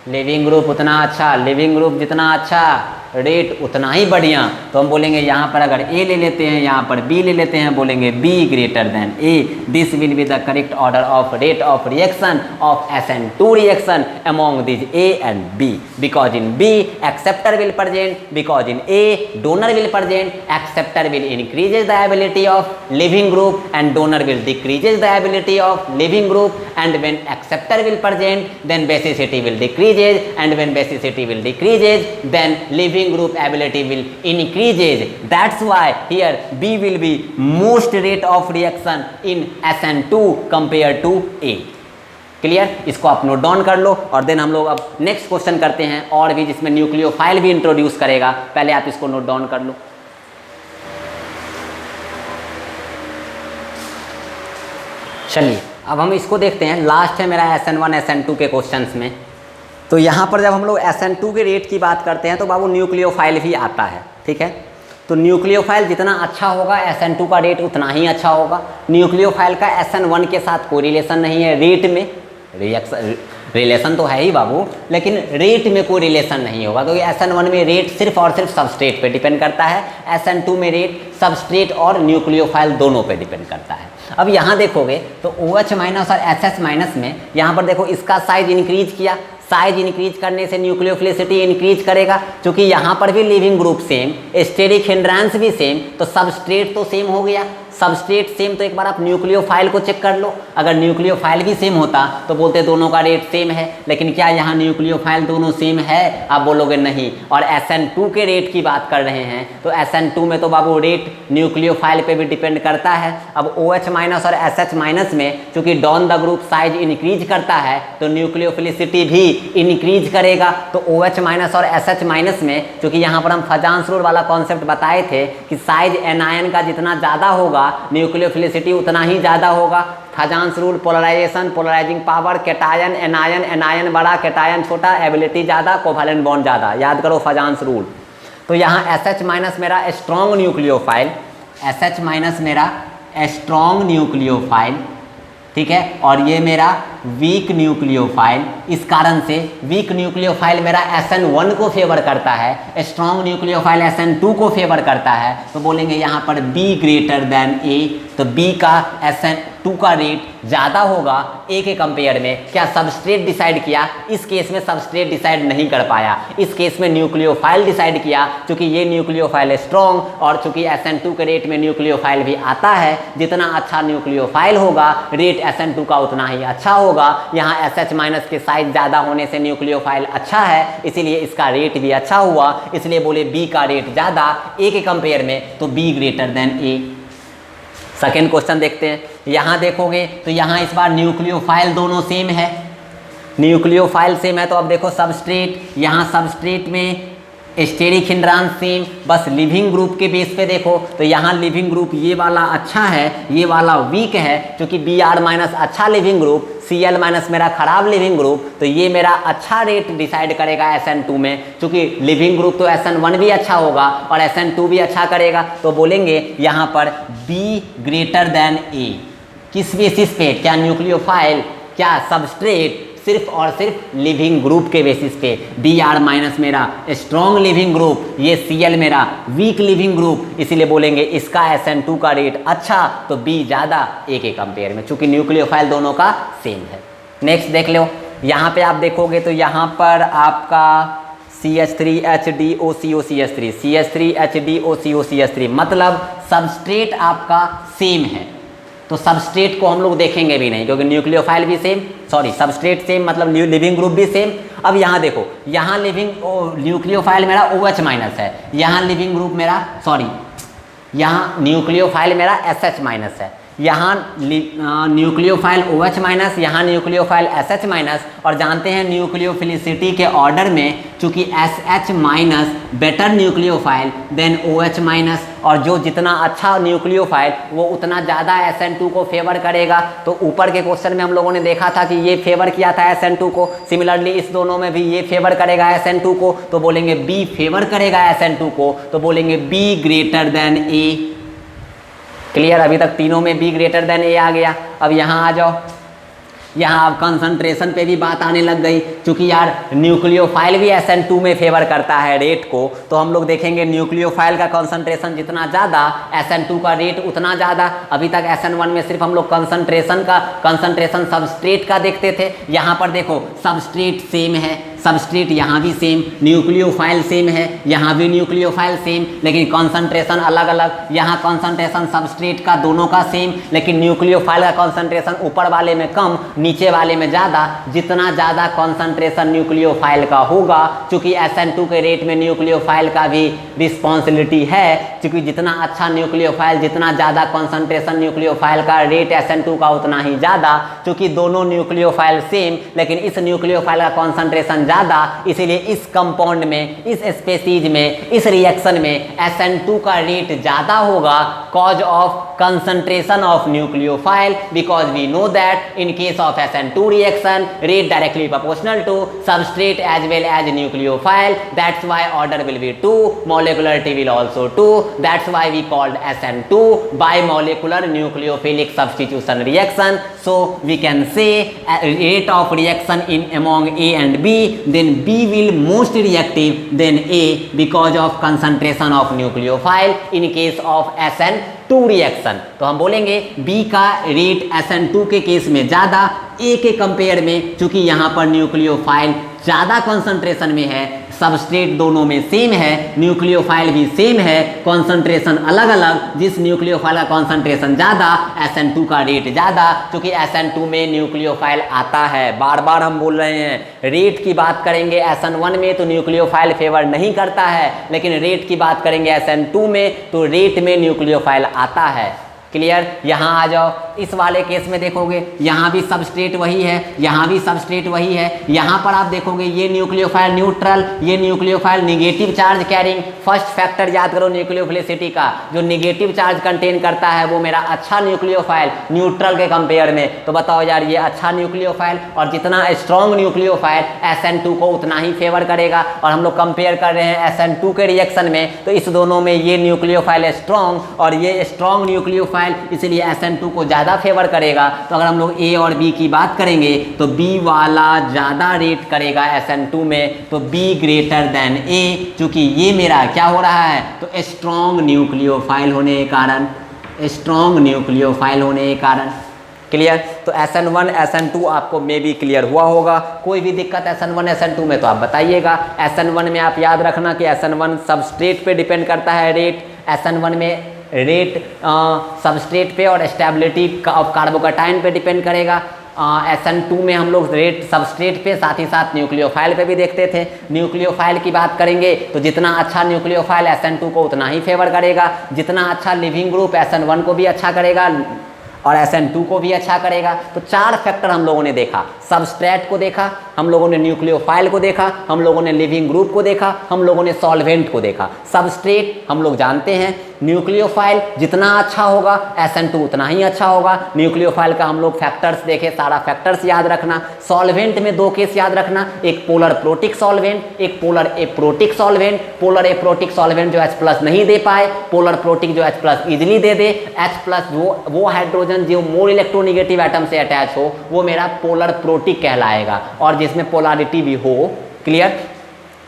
लिविंग ग्रुप उतना अच्छा, लिविंग ग्रुप जितना अच्छा, रेट उतना ही बढ़िया। तो हम बोलेंगे यहाँ पर अगर A ले लेते हैं, यहाँ पर B ले लेते हैं, बोलेंगे B greater than A। This will be the correct order of rate of reaction of SN2 reaction among this A and B, because in B acceptor will present, because in A donor will present. Acceptor will increases the ability of leaving group and donor will decreases the ability of leaving group, and when acceptor will present then basicity will decreases, and when basicity will decreases then living group ability will increases. That's why here B will be most rate of reaction in SN2 compared to A. Clear. इसको आप note down कर लो, और then हम लोग अब next question करते हैं, और भी जिसमें न्यूक्लियोफाइल भी इंट्रोड्यूस करेगा। पहले आप इसको नोट डाउन कर लो। चलिए अब हम इसको देखते हैं, लास्ट है मेरा SN1 SN2 के क्वेश्चंस में। तो यहाँ पर जब हम लोग SN2 के रेट की बात करते हैं तो बाबू न्यूक्लियोफाइल भी आता है, ठीक है। तो न्यूक्लियोफाइल जितना अच्छा होगा SN2 का रेट उतना ही अच्छा होगा। न्यूक्लियोफाइल का SN1 के साथ कोई रिलेशन नहीं है, रेट में रिलेशन तो है ही बाबू, लेकिन रेट में कोई रिलेशन नहीं होगा, क्योंकि SN1 में रेट सिर्फ और सिर्फ सबस्ट्रेट पे डिपेंड करता है, SN2 में रेट सबस्ट्रेट और न्यूक्लियोफाइल दोनों पे डिपेंड करता है। अब यहाँ देखोगे तो OH माइनस और SS माइनस में, यहाँ पर देखो इसका साइज इंक्रीज किया, साइज इंक्रीज करने से न्यूक्लियोफिलिसिटी इंक्रीज करेगा, क्योंकि यहाँ पर भी लिविंग ग्रुप सेम, स्टेरिक हिंड्रांस भी सेम, तो सबस्ट्रेट तो सेम हो गया। सबस्ट्रेट सेम, तो एक बार आप न्यूक्लियोफाइल को चेक कर लो। अगर न्यूक्लियोफाइल भी सेम होता तो बोलते दोनों का रेट सेम है, लेकिन क्या यहाँ न्यूक्लियोफाइल दोनों सेम है? आप बोलोगे नहीं। और SN2 के रेट की बात कर रहे हैं तो SN2 में तो बाबू रेट न्यूक्लियोफाइल पे भी डिपेंड करता है। अब OH माइनस और SH माइनस में चूंकि down the group size increase करता है तो न्यूक्लियोफिलिसिटी भी इंक्रीज करेगा। तो OH माइनस और SH माइनस में चूंकि यहाँ पर हम फजांस रूल वाला कॉन्सेप्ट बताए थे कि साइज एनायन का जितना ज़्यादा होगा न्यूक्लियोफिलिसिटी उतना ही ज़्यादा होगा। Fajans rule, polarization, polarizing power, cation anion, anion बड़ा कैटायन छोटा, एबिलिटी ज़्यादा, कोवैलेंट बॉन्ड ज़्यादा, याद करो फजांस रूल। तो यहाँ SH माइनस मेरा स्ट्रॉन्ग न्यूक्लियोफाइल, SH माइनस मेरा स्ट्रॉन्ग न्यूक्लियोफाइल, ठीक है, और ये मेरा वीक न्यूक्लियोफाइल। इस कारण से वीक न्यूक्लियोफाइल मेरा SN1 को फेवर करता है, स्ट्रॉन्ग न्यूक्लियोफाइल SN2 को फेवर करता है। तो बोलेंगे यहाँ पर B ग्रेटर देन A, तो B का SN2 का रेट ज़्यादा होगा A के कंपेयर में। क्या सबस्ट्रेट डिसाइड किया? इस केस में सबस्ट्रेट डिसाइड नहीं कर पाया, इस केस में न्यूक्लियोफाइल डिसाइड किया, क्योंकि ये न्यूक्लियोफाइल स्ट्रॉन्ग और चूंकि SN2 के रेट में न्यूक्लियोफाइल भी आता है, जितना अच्छा न्यूक्लियोफाइल होगा रेट SN2 का उतना ही अच्छा होगा। यहाँ SH माइनस के साइज ज़्यादा होने से न्यूक्लियोफाइल अच्छा है, इसीलिए इसका रेट भी अच्छा हुआ, इसलिए बोले B का रेट ज़्यादा A के कंपेयर में, तो B greater than A। Second question देखते हैं। यहाँ देखोगे तो यहाँ इस बार न्यूक्लियोफाइल दोनों सेम है, न्यूक्लियोफाइल सेम है। तो अब देखो सबस्ट्रेट, यहाँ सबस्ट्रेट में स्टेरिक हिंड्रांस सेम, बस लिविंग ग्रुप के बेस पे देखो तो यहाँ लिविंग ग्रुप ये वाला अच्छा है, ये वाला वीक है, क्योंकि Br माइनस अच्छा लिविंग ग्रुप, Cl माइनस मेरा खराब लिविंग ग्रुप, तो ये मेरा अच्छा रेट डिसाइड करेगा SN2 में। क्योंकि लिविंग ग्रुप तो SN1 भी अच्छा होगा और SN2 भी अच्छा करेगा, तो बोलेंगे यहाँ पर B ग्रेटर देन A। किस बेसिस पे? क्या न्यूक्लियोफाइल, क्या सबस्ट्रेट? सिर्फ और सिर्फ लिविंग ग्रुप के बेसिस पे। Br माइनस मेरा स्ट्रॉन्ग लिविंग ग्रुप, ये Cl मेरा वीक लिविंग ग्रुप, इसीलिए बोलेंगे इसका SN2 का रेट अच्छा, तो B ज़्यादा A के कंपेयर में, चूंकि न्यूक्लियोफाइल दोनों का सेम है। नेक्स्ट देख लो, यहाँ पे आप देखोगे तो यहाँ पर आपका CH3HDOCOCH3 CH3HDOCOCH3 मतलब सबस्ट्रेट आपका सेम है। तो सबस्ट्रेट को हम लोग देखेंगे भी नहीं क्योंकि न्यूक्लियोफाइल भी सेम, सॉरी सबस्ट्रेट सेम मतलब लिविंग ग्रुप भी सेम। अब यहाँ देखो, यहाँ लिविंग न्यूक्लियोफाइल मेरा OH माइनस है, यहाँ लिविंग ग्रुप मेरा सॉरी यहाँ न्यूक्लियोफाइल मेरा SH माइनस है, यहाँ न्यूक्लियोफाइल OH माइनस, यहाँ न्यूक्लियोफाइल SH माइनस। और जानते हैं न्यूक्लियोफिलिसिटी के ऑर्डर में चूंकि SH minus better nucleophile than OH minus, और जो जितना अच्छा न्यूक्लियोफाइल वो उतना ज़्यादा SN2 को फेवर करेगा। तो ऊपर के क्वेश्चन में हम लोगों ने देखा था कि ये फेवर किया था SN2 को, सिमिलरली इस दोनों में भी ये फेवर करेगा SN2 को, तो बोलेंगे B फेवर करेगा SN2 को, तो बोलेंगे B greater than A। Clear, अभी तक तीनों में B ग्रेटर देन A आ गया। अब यहाँ आ जाओ, यहाँ अब कंसंट्रेशन पे भी बात आने लग गई, क्योंकि यार न्यूक्लियोफाइल भी SN2 में फेवर करता है रेट को। तो हम लोग देखेंगे न्यूक्लियोफाइल का कंसंट्रेशन जितना ज़्यादा SN2 का रेट उतना ज़्यादा। अभी तक SN1 में सिर्फ हम लोग कंसंट्रेशन सबस्ट्रेट का देखते थे। यहाँ पर देखो सबस्ट्रेट सेम है, सबस्ट्रेट यहाँ भी सेम, न्यूक्लियोफाइल सेम है, यहाँ भी न्यूक्लियोफाइल सेम, लेकिन कॉन्सेंट्रेशन अलग अलग। यहाँ कॉन्सेंट्रेशन सबस्ट्रेट का दोनों का सेम, लेकिन न्यूक्लियोफाइल का कॉन्सेंट्रेशन ऊपर वाले में कम, नीचे वाले में ज़्यादा। जितना ज़्यादा कॉन्सेंट्रेशन न्यूक्लियोफाइल का होगा, चूँकि SN2 के रेट में न्यूक्लियोफाइल का भी रिस्पॉन्सिबिलिटी है, क्योंकि जितना अच्छा न्यूक्लियोफाइल, जितना ज़्यादा कॉन्सेंट्रेशन न्यूक्लियोफाइल का, रेट SN2 का उतना ही ज़्यादा। चूँकि दोनों न्यूक्लियोफाइल सेम, लेकिन इस न्यूक्लियोफाइल का कॉन्सेंट्रेशन ज़्यादा, इसीलिए इस कंपाउंड में, इस स्पेसीज में, इस रिएक्शन में SN2 का रेट ज़्यादा होगा, cause of concentration of nucleophile, because we know that in case of SN2 reaction rate directly proportional to substrate as well as nucleophile. That's why order will be 2, molecularity will also 2. That's why we called SN2 bimolecular nucleophilic substitution reaction. So we can say rate of reaction in among A and B, then B will most reactive than A because of concentration of nucleophile in case of SN2 reaction. तो हम बोलेंगे B का rate SN2 के case में ज़्यादा, A के compare में, चूँकि यहाँ पर न्यूक्लियोफाइल ज़्यादा कॉन्सेंट्रेशन में है, सबस्ट्रेट दोनों में सेम है, न्यूक्लियोफाइल भी सेम है, कॉन्सेंट्रेशन अलग अलग। जिस न्यूक्लियोफाइल का कॉन्सेंट्रेशन ज़्यादा, SN2 का रेट ज़्यादा, क्योंकि SN2 में न्यूक्लियोफाइल आता है। बार बार हम बोल रहे हैं, रेट की बात करेंगे SN1 में तो न्यूक्लियोफाइल फेवर नहीं करता है, लेकिन रेट की बात करेंगे SN2 में तो रेट में न्यूक्लियोफाइल आता है। क्लियर, यहाँ आ जाओ, इस वाले केस में देखोगे यहाँ भी सबस्ट्रेट वही है, यहाँ भी सबस्ट्रेट वही है। यहाँ पर आप देखोगे ये न्यूक्लियोफाइल न्यूट्रल, ये nucleophile negative charge carrying. First factor याद करो न्यूक्लियोफिलिसिटी का, जो निगेटिव चार्ज कंटेन करता है वो मेरा अच्छा न्यूक्लियोफाइल न्यूट्रल के कंपेयर में। तो बताओ यार, ये अच्छा न्यूक्लियोफाइल, और जितना स्ट्रॉन्ग न्यूक्लियोफाइल SN2 को उतना ही फेवर करेगा। और हम लोग कंपेयर कर रहे हैं SN2 के रिएक्शन में, तो इस दोनों में ये न्यूक्लियोफाइल स्ट्रॉन्ग और ये स्ट्रॉन्ग न्यूक्लियोफाइल, इसलिए SN2 को ज़्यादा फेवर करेगा। तो अगर हम लोग A और B की बात करेंगे तो B वाला ज़्यादा रेट करेगा SN2 में, तो B ग्रेटर देन A। चूँकि ये मेरा क्या हो रहा है, तो स्ट्रॉन्ग न्यूक्लियोफाइल होने के कारण, स्ट्रॉन्ग न्यूक्लियोफाइल होने के कारण। क्लियर, तो SN1 SN2 आपको मे भी क्लियर हुआ होगा। कोई भी दिक्कत SN1 SN2 में तो आप बताइएगा। SN1 में आप याद रखना कि SN1 सबस्ट्रेट पे डिपेंड करता है रेट, SN1 में रेट सबस्ट्रेट पे और स्टेबिलिटी ऑफ कार्बोकैटायन पे डिपेंड करेगा। SN2 में हम लोग रेट सबस्ट्रेट पे, साथ ही साथ न्यूक्लियोफाइल पे भी देखते थे। न्यूक्लियोफाइल की बात करेंगे तो जितना अच्छा न्यूक्लियोफाइल SN2 को उतना ही फेवर करेगा, जितना अच्छा लिविंग ग्रुप SN1 को भी अच्छा करेगा और SN2 को भी अच्छा करेगा। तो 4 फैक्टर हम लोगों ने देखा, सबस्ट्रेट को देखा, हम लोगों ने न्यूक्लियोफाइल को देखा, हम लोगों ने लिविंग ग्रुप को देखा, हम लोगों ने सॉल्वेंट को देखा। सबस्ट्रेट हम लोग जानते हैं, न्यूक्लियोफाइल जितना अच्छा होगा SN2 उतना ही अच्छा होगा। न्यूक्लियोफाइल का हम लोग फैक्टर्स देखे, सारा फैक्टर्स याद रखना। सॉल्वेंट में 2 केस याद रखना, एक पोलर प्रोटिक सॉल्वेंट, एक polar aprotic solvent. Polar aprotic solvent जो H+ नहीं दे पाए, पोलर प्रोटिक जो H+ इजिली दे दे। H+ वो हाइड्रोजन जो मोर इलेक्ट्रोनिगेटिव एटम से अटैच हो वो मेरा पोलर प्रोटिक कहलाएगा, और जिसमें पोलैरिटी भी हो। क्लियर,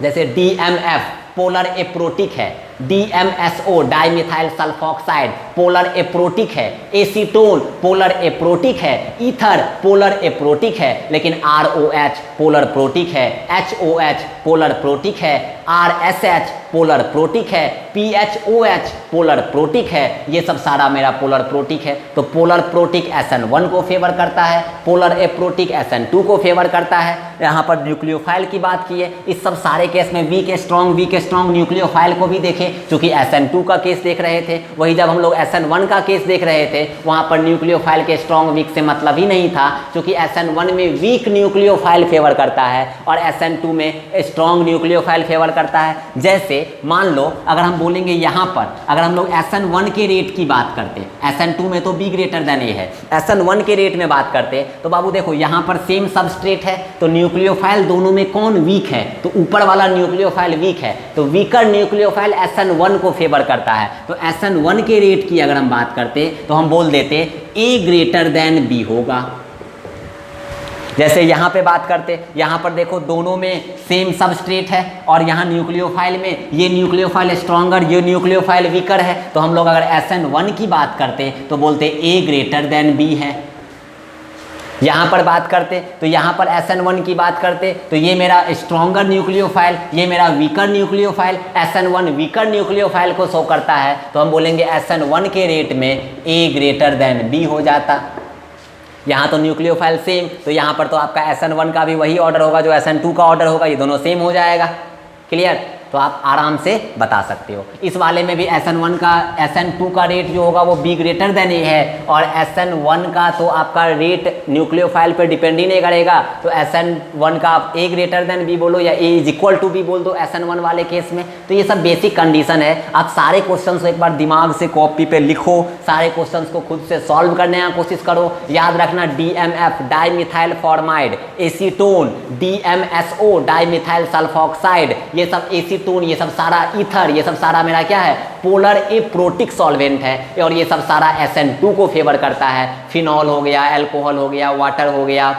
जैसे DMF पोलर एप्रोटिक है, DMSO dimethyl sulphoxide polar aprotic है, एसीटोन पोलर एप्रोटिक है, ईथर पोलर एप्रोटिक है, लेकिन ROH पोलर प्रोटिक है, HOH पोलर प्रोटिक है, RSH पोलर प्रोटिक है, PHOH पोलर प्रोटिक है। ये सब सारा मेरा पोलर प्रोटिक है। तो पोलर प्रोटिक SN1 को फेवर करता है, पोलर एप्रोटिक SN2 को फेवर करता है। यहाँ पर न्यूक्लियोफाइल की बात की है, इस सब सारे केस में वीक स्ट्रॉन्ग न्यूक्लियोफाइल को भी देखें, क्योंकि SN2 का केस देख रहे थे, वही जब हम लोग SN1 का केस देख रहे थे वहाँ पर न्यूक्लियोफाइल के स्ट्रॉन्ग वीक से मतलब ही नहीं था, क्योंकि SN1 में वीक न्यूक्लियोफाइल फेवर करता है और SN2 में स्ट्रॉन्ग न्यूक्लियोफाइल फेवर करता है। जैसे मान लो अगर हम बोलेंगे यहाँ पर अगर हम लोग SN1 के रेट की बात करते हैं, SN2 में तो B ग्रेटर देन A है, SN1 के रेट में बात करते हैं तो बाबू देखो यहाँ पर सेम सबस्ट्रेट है, तो न्यूक्लियोफाइल दोनों में कौन वीक है, तो ऊपर वाला न्यूक्लियोफाइल वीक है, तो वीकर न्यूक्लियोफाइल SN1 को फेवर करता है। तो SN1 के रेट की अगर हम बात करते तो हम बोल देते A ग्रेटर देन B होगा। जैसे यहाँ पे बात करते, यहाँ पर देखो दोनों में सेम सबस्ट्रेट है और यहाँ न्यूक्लियोफाइल में ये न्यूक्लियोफाइल स्ट्रॉन्गर, ये न्यूक्लियोफाइल वीकर है, तो हम लोग अगर SN1 की बात करते तो बोलते A ग्रेटर देन B है। यहाँ पर बात करते तो यहाँ पर SN1 की बात करते तो ये मेरा स्ट्रॉन्गर न्यूक्लियोफाइल, ये मेरा weaker nucleophile, SN1 weaker nucleophile को शो करता है, तो हम बोलेंगे SN1 के रेट में A ग्रेटर देन B हो जाता। यहाँ तो न्यूक्लियोफाइल सेम, तो यहाँ पर तो आपका SN1 का भी वही ऑर्डर होगा जो SN2 का ऑर्डर होगा, ये दोनों सेम हो जाएगा। क्लियर? तो आप आराम से बता सकते हो। इस वाले में भी SN1 का SN2 का रेट जो होगा वो B ग्रेटर देन A है, और SN1 का तो आपका रेट न्यूक्लियोफाइल पे डिपेंड ही नहीं करेगा, तो SN1 का आप A ग्रेटर देन B बोलो या A is equal to B बोल दो SN1 वाले केस में। तो ये सब बेसिक कंडीशन है। आप सारे क्वेश्चन एक बार दिमाग से कॉपी पे लिखो, सारे क्वेश्चन को खुद से सॉल्व करने की कोशिश करो। याद रखना DMF dimethyl formamide, acetone, DMSO dimethyl sulfoxide, ये सब एसीटोन, ये सब सारा ईथर, ये सब सारा मेरा क्या है, पोलर एप्रोटिक सॉल्वेंट है, और ये सब सारा SN2 को फेवर करता है। फिनॉल हो गया, अल्कोहल हो गया, वाटर हो गया,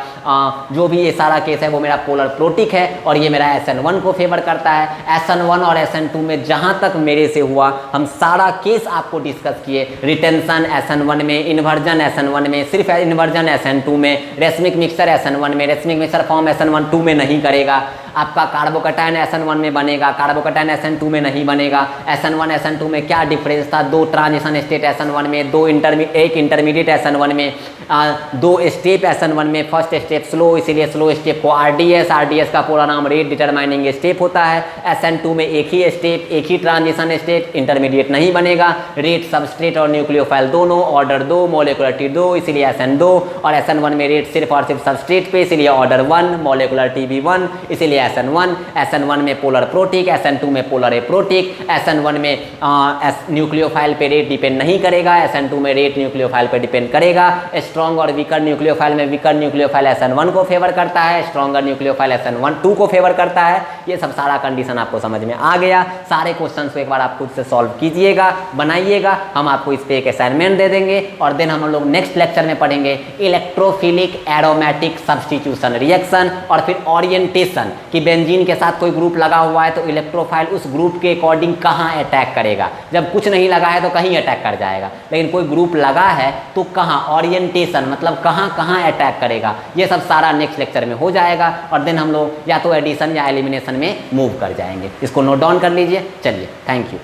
जो भी ये सारा केस है वो मेरा पोलर प्रोटिक है, और ये मेरा SN1 को फेवर करता है। SN1 और SN2 में जहाँ तक मेरे से हुआ हम सारा केस आपको डिस्कस किए। रिटेंशन SN1 में, इन्वर्जन SN1 में, सिर्फ इन्वर्जन SN2 में, रेसमिक मिक्सचर SN1 में, रेसमिक मिक्सचर फॉर्म SN1 में नहीं करेगा। आपका कार्बोकैटायन SN1 में बनेगा, कार्बोकैटायन SN2 में नहीं बनेगा। SN1 SN2 में क्या डिफरेंस था, दो ट्रांजिशन स्टेट SN1 में, एक इंटरमीडिएट SN1 में, दो स्टेप SN1 में, फर्स्ट स्टेप स्लो, इसीलिए स्लो स्टेप को RDS का पूरा नाम रेट डिटरमाइनिंग स्टेप होता है। SN2 में एक ही स्टेप, एक ही ट्रांजिशन स्टेट, इंटरमीडिएट नहीं बनेगा। रेट सबस्ट्रेट और न्यूक्लियोफाइल दोनों, ऑर्डर 2, मोलिकुलरिटी 2, इसीलिए SN2, और SN1 में रेट सिर्फ और सिर्फ सबस्ट्रेट पे, इसीलिए ऑर्डर 1, मोलिकुलरिटी भी 1, इसीलिए SN1 में पोलर प्रोटिक, SN2 में पोलर एप्रोटिक। SN1 में न्यूक्लियोफाइल पे रेट डिपेंड नहीं करेगा, SN2 में रेट न्यूक्लियोफाइल पे डिपेंड करेगा। स्ट्रॉन्ग और वीकर न्यूक्लियोफाइल में वीकर न्यूक्लियोफाइल SN1 को फेवर करता है, स्ट्रॉन्गर न्यूक्लियोफाइल SN2 को फेवर करता है। ये सब सारा कंडीशन आपको समझ में आ गया। सारे क्वेश्चन को एक बार आप खुद से सॉल्व कीजिएगा, बनाइएगा, हम आपको इस पे एक असाइनमेंट दे देंगे, और देन हम लोग नेक्स्ट लेक्चर में पढ़ेंगे इलेक्ट्रोफिलिक एरोमेटिक सब्स्टिट्यूशन रिएक्शन, और फिर ओरिएंटेशन कि बेंजीन के साथ कोई ग्रुप लगा हुआ है तो इलेक्ट्रोफाइल उस ग्रुप के अकॉर्डिंग कहाँ अटैक करेगा। जब कुछ नहीं लगा है तो कहीं अटैक कर जाएगा, लेकिन कोई ग्रुप लगा है तो कहाँ, ओरिएंटेशन मतलब कहाँ कहाँ अटैक करेगा। ये सब सारा नेक्स्ट लेक्चर में हो जाएगा, और देन हम लोग या तो एडिशन या एलिमिनेशन में मूव कर जाएंगे। इसको नोट डाउन कर लीजिए। चलिए, थैंक यू।